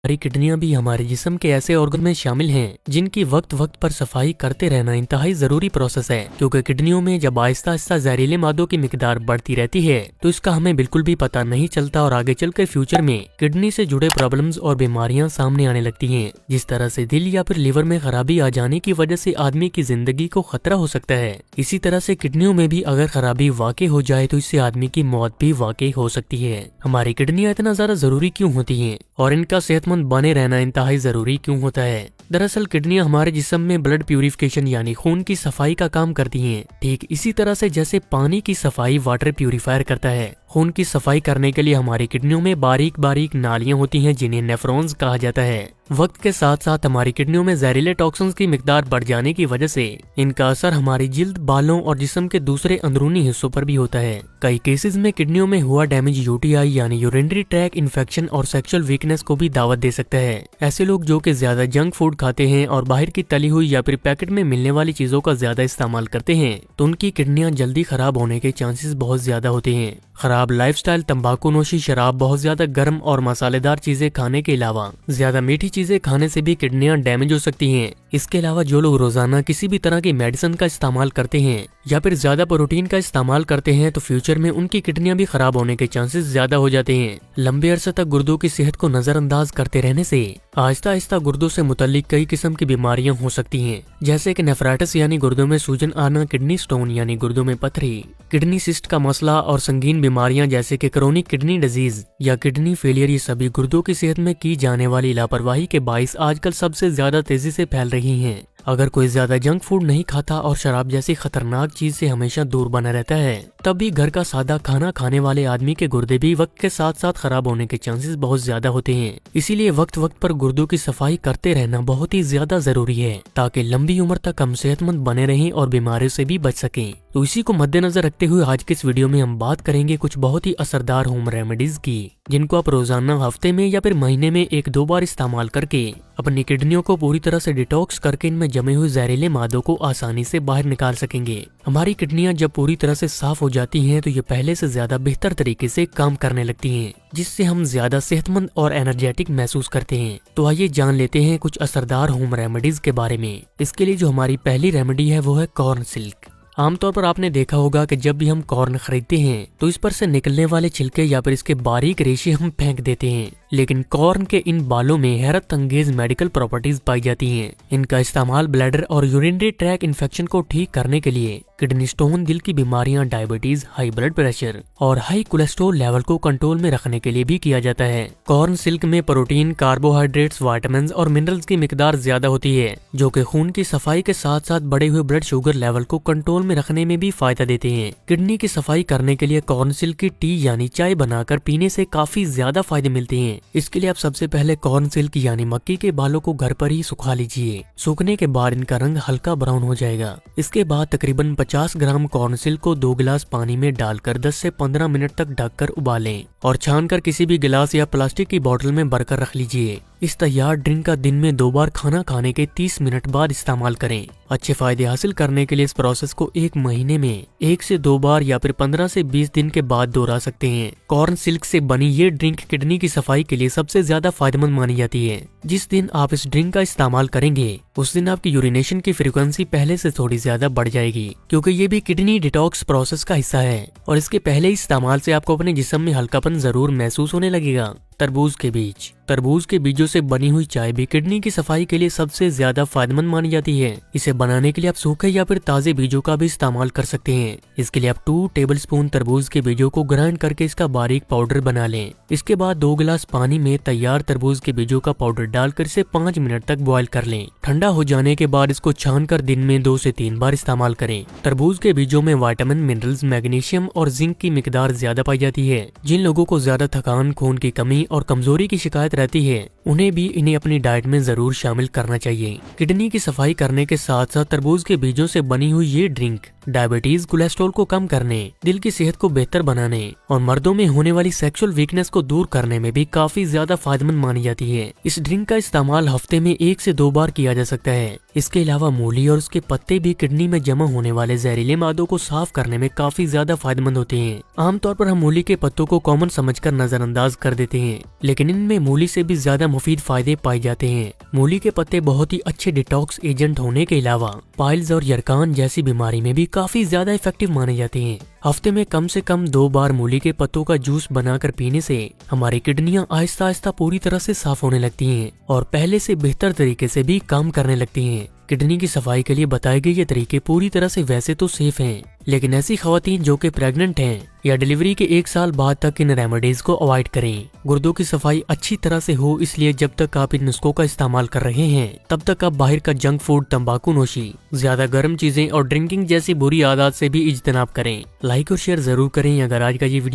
हमारी किडनियां भी हमारे जिस्म के ऐसे ऑर्गन में शामिल हैं जिनकी वक्त वक्त पर सफाई करते रहना इंतहाई जरूरी प्रोसेस है, क्योंकि किडनियों में जब आहिस्ता आहिस्ता जहरीले मादों की मिकदार बढ़ती रहती है तो इसका हमें बिल्कुल भी पता नहीं चलता और आगे चलकर फ्यूचर में किडनी से जुड़े प्रॉब्लम्स और बीमारियां सामने आने लगती हैं। जिस तरह से दिल या फिर लिवर में खराबी आ जाने की वजह से आदमी की जिंदगी को खतरा हो सकता है, इसी तरह से किडनियों में भी अगर खराबी वाकई हो जाए तो इससे आदमी की मौत भी वाकई हो सकती है। हमारी किडनियां इतना ज्यादा जरूरी क्यों होती हैं और इनका सेहतमंद बने रहना इंतहाई जरूरी क्यों होता है? दरअसल किडनियां हमारे जिस्म में ब्लड प्यूरिफिकेशन यानी खून की सफाई का काम करती हैं, ठीक इसी तरह से जैसे पानी की सफाई वाटर प्यूरिफायर करता है। खून की सफाई करने के लिए हमारी किडनियों में बारीक बारीक नालियां होती हैं जिन्हें नेफ्रॉन्स कहा जाता है। वक्त के साथ साथ हमारी किडनियों में जहरीले टॉक्सिन्स की मिकदार बढ़ जाने की वजह से इनका असर हमारी जिल्द, बालों और जिस्म के दूसरे अंदरूनी हिस्सों पर भी होता है। कई केसेस में किडनियों में हुआ डैमेज यूटीआई यानी यूरिनरी ट्रैक इन्फेक्शन और सेक्सुअल वीकनेस को भी दावत दे सकता है। ऐसे लोग जो कि ज्यादा जंक फूड खाते हैं और बाहर की तली हुई या फिर पैकेट में मिलने वाली चीजों का ज्यादा इस्तेमाल करते हैं तो उनकी किडनियां जल्दी खराब होने के चांसेस बहुत ज्यादा होते हैं। खराब लाइफस्टाइल, तंबाकू नोशी, शराब, बहुत ज्यादा गर्म और मसालेदार चीजें खाने के अलावा ज्यादा मीठी चीजें खाने से भी किडनियां डैमेज हो सकती हैं। इसके अलावा जो लोग रोजाना किसी भी तरह की मेडिसिन का इस्तेमाल करते हैं या फिर ज्यादा प्रोटीन का इस्तेमाल करते हैं तो फ्यूचर में उनकी किडनियां भी खराब होने के चांसेस ज्यादा हो जाते हैं। लंबे अरसे तक गुर्दों की सेहत को नजरअंदाज करते रहने से आहिस्ता आहिस्ता गुर्दों से मुतल्लिक कई किस्म की बीमारियां हो सकती हैं, जैसे कि नेफ्राइटिस यानी गुर्दों में सूजन आना, किडनी स्टोन यानी गुर्दों में पथरी, किडनी सिस्ट का मसला और संगीन बीमारियां जैसे कि क्रोनिक किडनी डिजीज या किडनी फेलियर। ये सभी गुर्दों की सेहत में की जाने वाली लापरवाही के बाइस आजकल सबसे ज्यादा तेजी से फैल रही हैं। अगर कोई ज्यादा जंक फूड नहीं खाता और शराब जैसी खतरनाक चीज से हमेशा दूर बना रहता है तब भी घर का सादा खाना खाने वाले आदमी के गुर्दे भी वक्त के साथ साथ खराब होने के चांसेस बहुत ज्यादा होते हैं। इसीलिए वक्त वक्त पर गुर्दों की सफाई करते रहना बहुत ही ज्यादा जरूरी है ताकि लंबी उम्र तक हम सेहतमंद बने रहें और बीमारियों से भी बच सकें। तो इसी को मद्देनजर रखते हुए आज के इस वीडियो में हम बात करेंगे कुछ बहुत ही असरदार होम रेमेडीज की, जिनको आप रोजाना, हफ्ते में या फिर महीने में 1-2 बार इस्तेमाल करके अपनी किडनियों को पूरी तरह से डिटॉक्स करके इनमें जमे हुए जहरीले मादों को आसानी से बाहर निकाल सकेंगे। हमारी किडनियां जब पूरी तरह से साफ हो जाती हैं तो ये पहले से ज्यादा बेहतर तरीके से काम करने लगती हैं, जिससे हम ज्यादा सेहतमंद और एनर्जेटिक महसूस करते हैं। तो आइए जान लेते हैं कुछ असरदार होम रेमेडीज के बारे में। इसके लिए जो हमारी पहली रेमेडी है वो है कॉर्न सिल्क। आमतौर पर आपने देखा होगा कि जब भी हम कॉर्न खरीदते हैं तो इस पर से निकलने वाले छिलके या फिर इसके बारीक रेशे हम फेंक देते हैं, लेकिन कॉर्न के इन बालों में हैरत अंगेज मेडिकल प्रॉपर्टीज पाई जाती हैं। इनका इस्तेमाल ब्लैडर और यूरिनरी ट्रैक इन्फेक्शन को ठीक करने के लिए, किडनी स्टोन, दिल की बीमारियां, डायबिटीज, हाई ब्लड प्रेशर और हाई कोलेस्ट्रॉल लेवल को कंट्रोल में रखने के लिए भी किया जाता है। कॉर्न सिल्क में प्रोटीन, कार्बोहाइड्रेट्स, विटामिन और मिनरल्स की मिकदार ज्यादा होती है, जो कि खून की सफाई के साथ साथ बढ़े हुए ब्लड शुगर लेवल को कंट्रोल में रखने में भी फायदा देते हैं। किडनी की सफाई करने के लिए कॉर्न सिल्क की टी यानी चाय बनाकर पीने से काफी ज्यादा फायदे मिलते हैं। इसके लिए आप सबसे पहले कॉर्न सिल्क यानी मक्की के बालों को घर पर ही सुखा लीजिए। सूखने के बाद इनका रंग हल्का ब्राउन हो जाएगा। इसके बाद तकरीबन 50 ग्राम कॉर्न सिल्क को 2 गिलास पानी में डालकर 10 से 15 मिनट तक ढककर उबालें और छानकर किसी भी गिलास या प्लास्टिक की बोतल में भरकर रख लीजिए। इस तैयार ड्रिंक का दिन में 2 बार खाना खाने के 30 मिनट बाद इस्तेमाल करें। अच्छे फायदे हासिल करने के लिए इस प्रोसेस को 1 महीने में 1 से 2 बार या फिर 15 से 20 दिन के बाद दोहरा सकते हैं। कॉर्न सिल्क से बनी ये ड्रिंक किडनी की सफाई के लिए सबसे ज्यादा फायदेमंद मानी जाती है। जिस दिन आप इस ड्रिंक का इस्तेमाल करेंगे उस दिन आपकी यूरिनेशन की फ्रीक्वेंसी पहले से थोड़ी ज्यादा बढ़ जाएगी, क्योंकि ये भी किडनी डिटॉक्स प्रोसेस का हिस्सा है और इसके पहले इस्तेमाल से आपको अपने जिस्म में हल्कापन जरूर महसूस होने लगेगा। तरबूज के बीज। तरबूज के बीजों से बनी हुई चाय भी किडनी की सफाई के लिए सबसे ज्यादा फायदेमंद मानी जाती है। इसे बनाने के लिए आप सूखे या फिर ताजे बीजों का भी इस्तेमाल कर सकते हैं। इसके लिए आप 2 टेबलस्पून तरबूज के बीजों को ग्राइंड करके इसका बारीक पाउडर बना लें। इसके बाद 2 गिलास पानी में तैयार तरबूज के बीजों का पाउडर डालकर इसे 5 मिनट तक बॉईल कर लें। ठंडा हो जाने के बाद इसको छानकर दिन में 2 से 3 बार इस्तेमाल करें। तरबूज के बीजों में विटामिन, मिनरल्स, मैग्नीशियम और जिंक की मिकदार ज्यादा पाई जाती है। जिन लोगों को ज्यादा थकान, खून की कमी और कमजोरी की शिकायत रहती है उन्हें भी इन्हें अपनी डाइट में जरूर शामिल करना चाहिए। किडनी की सफाई करने के साथ साथ तरबूज के बीजों से बनी हुई ये ड्रिंक डायबिटीज, कोलेस्ट्रॉल को कम करने, दिल की सेहत को बेहतर बनाने और मर्दों में होने वाली सेक्सुअल वीकनेस को दूर करने में भी काफी ज्यादा फायदेमंद मानी जाती है। इस ड्रिंक का इस्तेमाल हफ्ते में 1 से 2 बार किया जा सकता है। इसके अलावा मूली और उसके पत्ते भी किडनी में जमा होने वाले जहरीले मादों को साफ करने में काफी ज्यादा फायदेमंद होते हैं। आमतौर पर हम मूली के पत्तों को कॉमन समझकर नजरअंदाज कर देते हैं, लेकिन इनमें मूली से भी ज्यादा मुफीद फायदे पाए जाते हैं। मूली के पत्ते बहुत ही अच्छे डिटॉक्स एजेंट होने के अलावा पाइल्स और यरकान जैसी बीमारी में भी काफी ज्यादा इफेक्टिव माने जाते हैं। हफ्ते में कम से कम 2 बार मूली के पत्तों का जूस बनाकर पीने से हमारी किडनियां आहिस्ता आहिस्ता पूरी तरह से साफ होने लगती हैं और पहले से बेहतर तरीके से भी काम करने लगती हैं। किडनी की सफाई के लिए बताए गए ये तरीके पूरी तरह से वैसे तो सेफ हैं, लेकिन ऐसी खवातीन जो कि प्रेग्नेंट हैं या डिलीवरी के 1 साल बाद तक इन रेमेडीज को अवॉइड करें। गुर्दों की सफाई अच्छी तरह से हो, इसलिए जब तक आप इन नुस्खों का इस्तेमाल कर रहे हैं तब तक आप बाहर का जंक फूड, तंबाकू नोशी, ज्यादा गर्म चीजें और ड्रिंकिंग जैसी बुरी आदत से भी इज्तनाब करें। लाइक और शेयर जरूर करें अगर आज का ये वीडियो